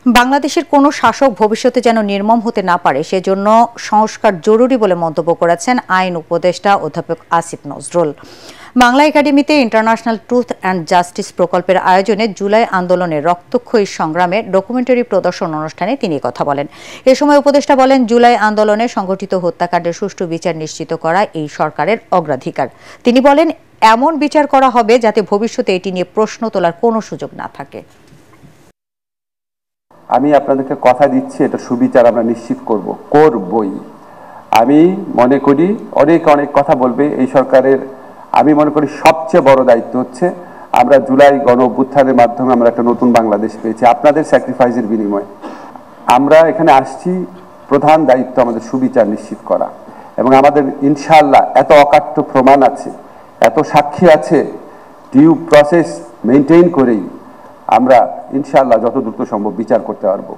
বাংলাদেশের কোনো শাসক ভবিষ্যতে যেন নির্মম হতে না পারে সেজন্য সংস্কার জরুরি বলে মন্তব্য করেছেন আইন উপদেষ্টা অধ্যাপক আসিফ নজরুল। বাংলা একাডেমিতে ইন্টারন্যাশনাল ট্রুথ অ্যান্ড জাস্টিস প্রকল্পের আয়োজনে জুলাই আন্দোলনের রক্তক্ষয়ী সংগ্রামে ডকুমেন্টারি প্রদর্শন অনুষ্ঠানে তিনি কথা বলেন। এ সময় উপদেষ্টা বলেন, জুলাই আন্দোলনে সংঘটিত হত্যাকাণ্ডের সুষ্ঠু বিচার নিশ্চিত করা এই সরকারের অগ্রাধিকার। তিনি বলেন, এমন বিচার করা হবে যাতে ভবিষ্যতে এটি নিয়ে প্রশ্ন তোলার কোনো সুযোগ না থাকে। আমি আপনাদেরকে কথা দিচ্ছি, এটা সুবিচার আমরা নিশ্চিত করবই। আমি মনে করি অনেক কথা বলবে এই সরকারের। আমি মনে করি সবচেয়ে বড় দায়িত্ব হচ্ছে আমরা জুলাই গণ অভ্যুত্থানের মাধ্যমে আমরা একটা নতুন বাংলাদেশ পেয়েছি আপনাদের স্যাক্রিফাইসের বিনিময়ে। আমরা এখানে আসছি, প্রধান দায়িত্ব আমাদের সুবিচার নিশ্চিত করা, এবং আমাদের ইনশাআল্লাহ এত অকাট্য প্রমাণ আছে, এত সাক্ষী আছে, ডিউ প্রসেস মেনটেইন করেই আমরা ইনশাআল্লাহ যত দ্রুত সম্ভব বিচার করতে পারবো।